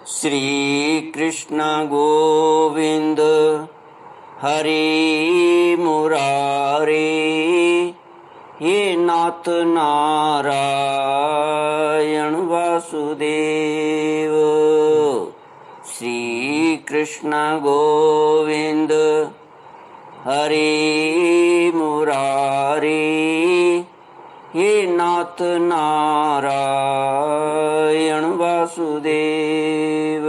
श्री कृष्ण गोविंद हरि मुरारे, हे नाथ नारायण वासुदेव। श्री कृष्ण गोविंद हरि मुरारे, हे नाथ नारायण वासुदेव।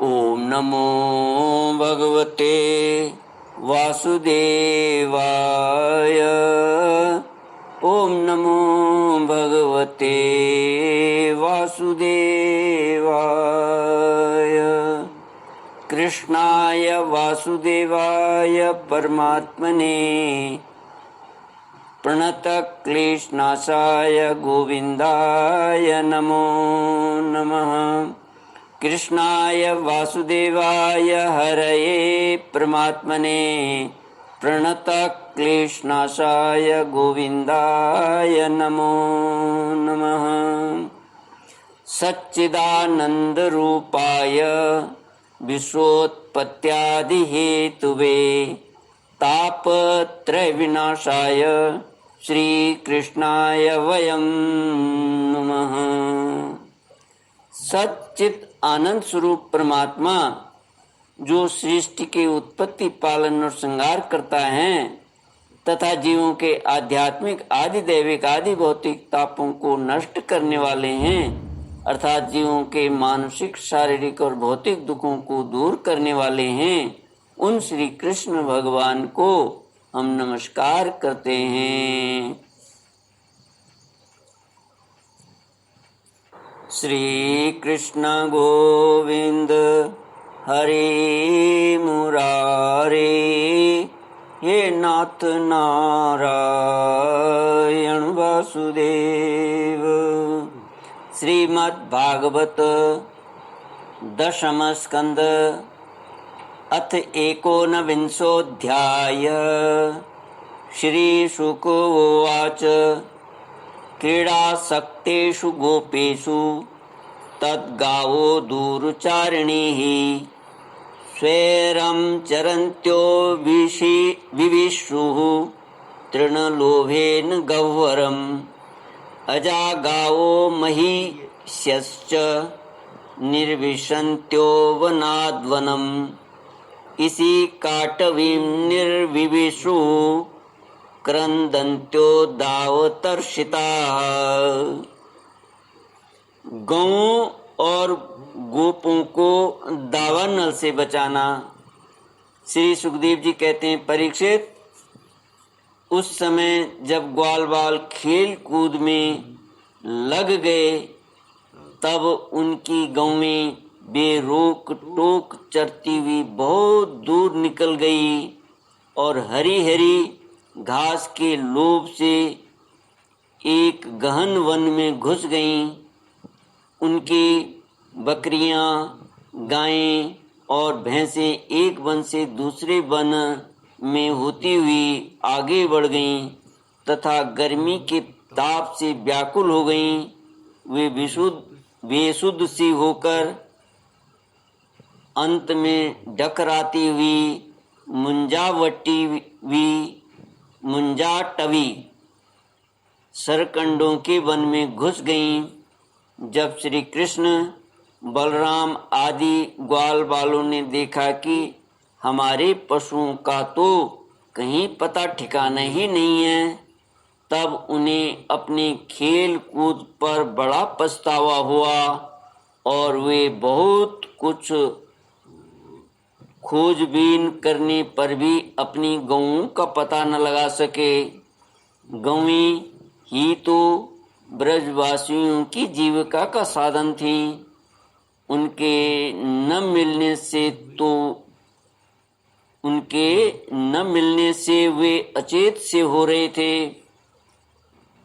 ओम नमो भगवते वासुदेवाय। ओम नमो भगवते वासुदेवाय। कृष्णाय वासुदेवाय परमात्मने प्रणतक्लेशनाशाय गोविन्दाय नमो नमः। कृष्णाय वासुदेवाय हरये परमात्मने प्रणतक्लेशनाशाय गोविन्दाय नमो नमः। सच्चिदानन्दरूपाय विश्वोत्पत्त्यादिहेतुवे तापत्रयविनाशाय श्रीकृष्णाय वयं नमः। सच्चित आनंद स्वरूप परमात्मा जो सृष्टि की उत्पत्ति, पालन और श्रृंगार करता है तथा जीवों के आध्यात्मिक, आदि दैविक, आदि भौतिक तापों को नष्ट करने वाले हैं, अर्थात जीवों के मानसिक, शारीरिक और भौतिक दुखों को दूर करने वाले हैं, उन श्री कृष्ण भगवान को हम नमस्कार करते हैं। श्री कृष्ण गोविंद हरि मुरारे, हे नाथ नारायण वासुदेव। श्रीमद् भागवत दशम स्कंद अथ एकोनविंशोऽध्याय। श्री शुक उवाच क्रीडासक्तेषु गोपेषु तद्गावो दूरचारिणीः स्वैरं चरन्त्यो विविशुः तृणलोभेन गह्वरम् अजागावो महिष्यश्च निर्विशन्त्यो वनाद्वनम् इसी काटवीं निर्विविशु क्रंदन्त्यो दावतर्षिताः। गौओं और गोपों को दावानल से बचाना। श्री सुखदेव जी कहते हैं, परीक्षित, उस समय जब ग्वाल बाल खेल कूद में लग गए तब उनकी गौएं बेरोक टोक चरती हुई बहुत दूर निकल गई और हरी हरी घास के लोभ से एक गहन वन में घुस गईं। उनकी बकरियां, गायें और भैंसें एक वन से दूसरे वन में होती हुई आगे बढ़ गईं तथा गर्मी के ताप से व्याकुल हो गईं। वे बेसुध सी होकर अंत में डकराती हुई मुंजाटवी सरकंडों के वन में घुस गईं। जब श्री कृष्ण, बलराम आदि ग्वाल बालों ने देखा कि हमारे पशुओं का तो कहीं पता ठिकाना ही नहीं है, तब उन्हें अपने खेल कूद पर बड़ा पछतावा हुआ और वे बहुत कुछ खोजबीन करने पर भी अपनी गौओं का पता न लगा सके। गौएं ही तो ब्रजवासियों की जीविका का साधन थी। उनके न मिलने से वे अचेत से हो रहे थे।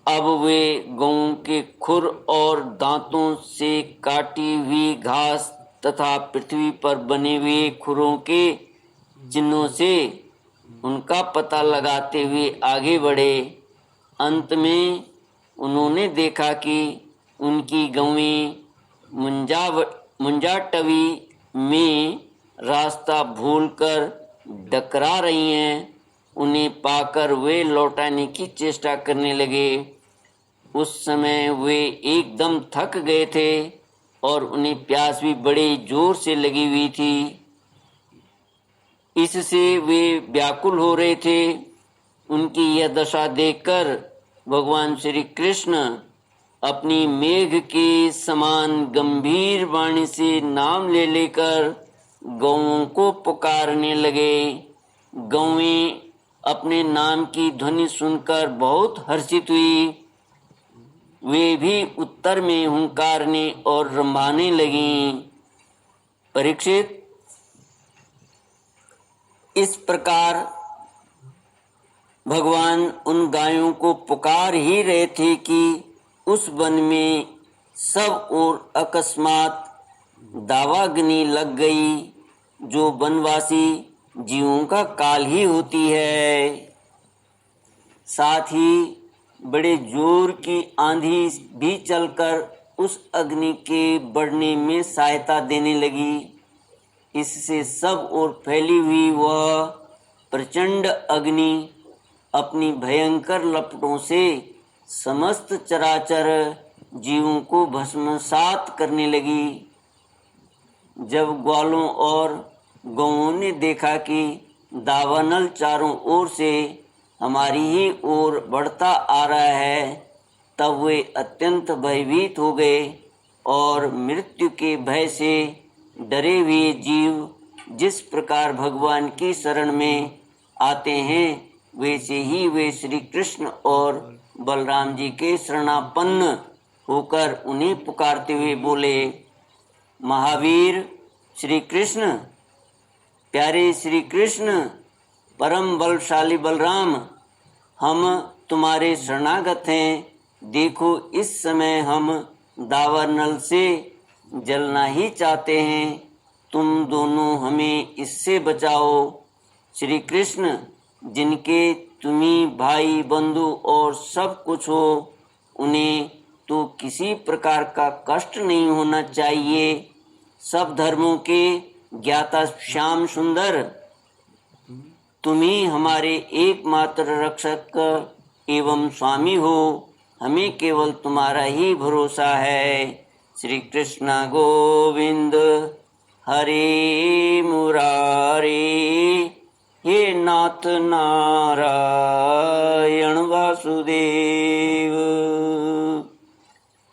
अब वे गौओं के खुर और दांतों से काटी हुई घास तथा पृथ्वी पर बने हुए खुरों के चिन्हों से उनका पता लगाते हुए आगे बढ़े। अंत में उन्होंने देखा कि उनकी गौएं मुंजाटवी में रास्ता भूलकर डकरा रही हैं, उन्हें पाकर वे लौटाने की चेष्टा करने लगे। उस समय वे एकदम थक गए थे और उन्हें प्यास भी बड़े जोर से लगी हुई थी। इससे वे व्याकुल हो रहे थे। उनकी यह दशा देखकर भगवान श्री कृष्ण अपनी मेघ के समान गंभीर वाणी से नाम ले लेकर गौओं को पुकारने लगे। गौएं अपने नाम की ध्वनि सुनकर बहुत हर्षित हुई। वे भी उत्तर में हुंकारने और रंभाने लगीं। परीक्षित, इस प्रकार भगवान उन गायों को पुकार ही रहे थे कि उस वन में सब ओर अकस्मात दावाग्नि लग गई, जो वनवासी जीवों का काल ही होती है। साथ ही बड़े जोर की आंधी भी चलकर उस अग्नि के बढ़ने में सहायता देने लगी। इससे सब ओर फैली हुई वह प्रचंड अग्नि अपनी भयंकर लपटों से समस्त चराचर जीवों को भस्मसात करने लगी। जब ग्वालों और गौओं ने देखा कि दावानल चारों ओर से हमारी ही ओर बढ़ता आ रहा है, तब वे अत्यंत भयभीत हो गए और मृत्यु के भय से डरे हुए जीव जिस प्रकार भगवान की शरण में आते हैं, वैसे ही वे श्री कृष्ण और बलराम जी के शरणापन्न होकर उन्हें पुकारते हुए बोले, महावीर श्री कृष्ण, प्यारे श्री कृष्ण, परम बलशाली बलराम, हम तुम्हारे शरणागत हैं। देखो, इस समय हम दावानल से जलना ही चाहते हैं, तुम दोनों हमें इससे बचाओ। श्री कृष्ण, जिनके तुम्ही भाई बंधु और सब कुछ हो, उन्हें तो किसी प्रकार का कष्ट नहीं होना चाहिए। सब धर्मों के ज्ञाता श्याम सुंदर, तुम ही हमारे एकमात्र रक्षक एवं स्वामी हो। हमें केवल तुम्हारा ही भरोसा है। श्री कृष्ण गोविंद हरे मुरारी, हे नाथ नारायण वासुदेव।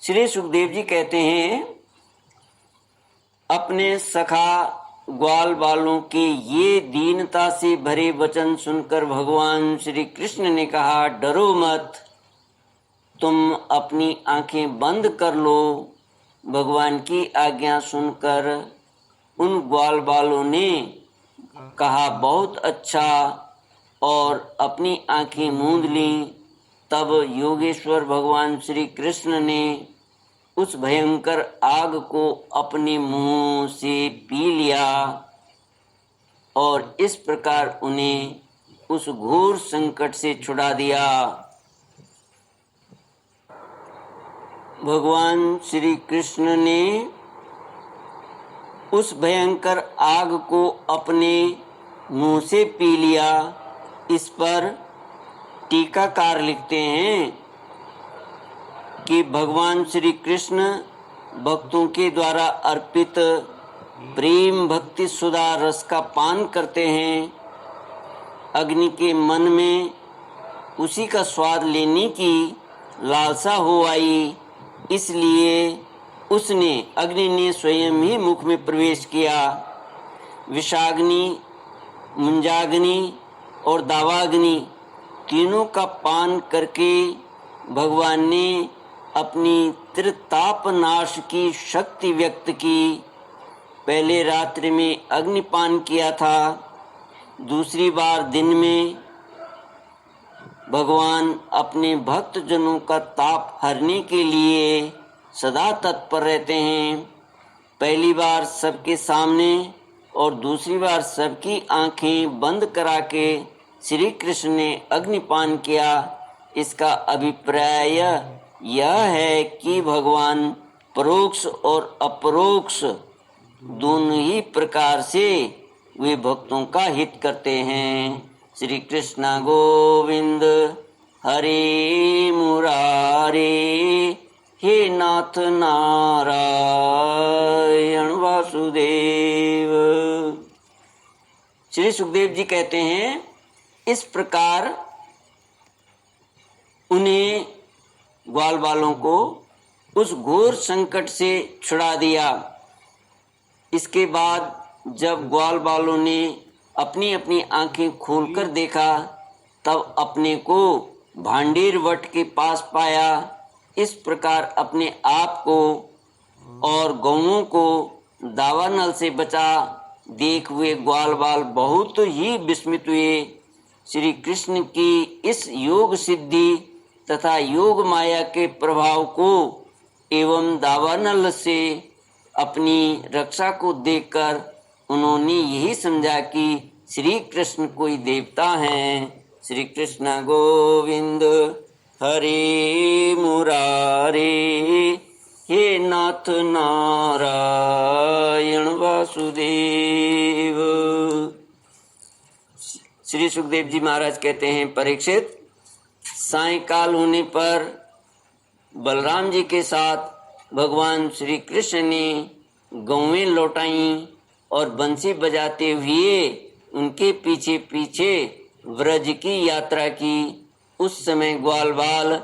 श्री सुखदेव जी कहते हैं, अपने सखा ग्वाल बालों के ये दीनता से भरे वचन सुनकर भगवान श्री कृष्ण ने कहा, डरो मत, तुम अपनी आंखें बंद कर लो। भगवान की आज्ञा सुनकर उन ग्वाल बालों ने कहा, बहुत अच्छा, और अपनी आंखें मूंद लीं। तब योगेश्वर भगवान श्री कृष्ण ने उस भयंकर आग को अपने मुंह से पी लिया और इस प्रकार उन्हें उस घोर संकट से छुड़ा दिया। भगवान श्री कृष्ण ने उस भयंकर आग को अपने मुंह से पी लिया। इस पर टीकाकार लिखते हैं कि भगवान श्री कृष्ण भक्तों के द्वारा अर्पित प्रेम भक्ति सुधा रस का पान करते हैं। अग्नि के मन में उसी का स्वाद लेने की लालसा हो आई, इसलिए अग्नि ने स्वयं ही मुख में प्रवेश किया। विषाग्नि, मुंजाग्नि और दावाग्नि तीनों का पान करके भगवान ने अपनी त्रिताप नाश की शक्ति व्यक्त की। पहले रात्रि में अग्निपान किया था, दूसरी बार दिन में। भगवान अपने भक्त जनों का ताप हरने के लिए सदा तत्पर रहते हैं। पहली बार सबके सामने और दूसरी बार सबकी आंखें बंद करा के श्री कृष्ण ने अग्निपान किया। इसका अभिप्राय यह है कि भगवान परोक्ष और अपरोक्ष दोनों ही प्रकार से वे भक्तों का हित करते हैं। श्री कृष्ण गोविंद हरे मुरारे, हे नाथ नारायण वासुदेव। श्री सुखदेव जी कहते हैं, इस प्रकार उन्हें ग्वाल बालों को उस घोर संकट से छुड़ा दिया। इसके बाद जब ग्वाल बालों ने अपनी अपनी आंखें खोलकर देखा, तब अपने को भांडीर वट के पास पाया। इस प्रकार अपने आप को और गौओं को दावानल से बचा देख हुए ग्वाल बाल बहुत ही विस्मित हुए। श्री कृष्ण की इस योग सिद्धि तथा योग माया के प्रभाव को एवं दावानल से अपनी रक्षा को देखकर उन्होंने यही समझा कि श्री कृष्ण कोई देवता हैं। श्री कृष्ण गोविंद हरे मुरारे, हे नाथ नारायण वासुदेव। श्री सुखदेव जी महाराज कहते हैं, परीक्षित, सायंकाल होने पर बलराम जी के साथ भगवान श्री कृष्ण ने गौएं लौटाई और बंसी बजाते हुए उनके पीछे पीछे व्रज की यात्रा की। उस समय ग्वाल बाल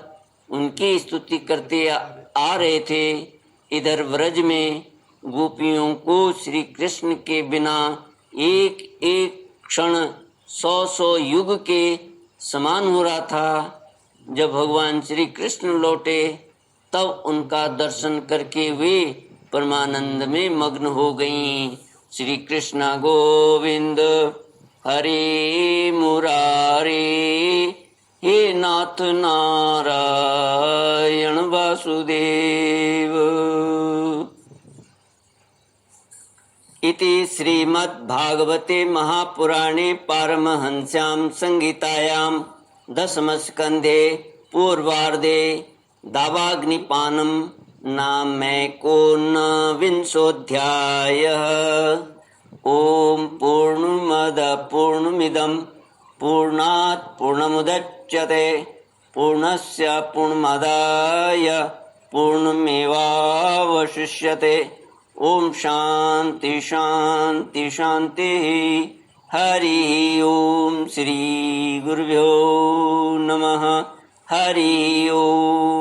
उनकी स्तुति करते आ रहे थे। इधर व्रज में गोपियों को श्री कृष्ण के बिना एक एक क्षण 100 युग के समान हो रहा था। जब भगवान श्री कृष्ण लौटे तब उनका दर्शन करके वे परमानंद में मग्न हो गईं। श्री कृष्ण गोविंद हरे मुरारे, हे नाथ नारायण वासुदेव। इति श्रीमद्भागवते महापुराणे पारमहंस्यां संहितायां दशमस्कन्धे पूर्वार्धे दावाग्निपानं नामैकोनविंशोऽध्यायः। ॐ पूर्णमद पूर्णमिदं पूर्णात् पूर्णमुदच्यते पूर्णस्य पूर्णमादाय पूर्णमेवावशिष्यते। ओम शांति शांति शांति। हरि ओम। श्री गुरुभ्यो नमः। हरि ओम।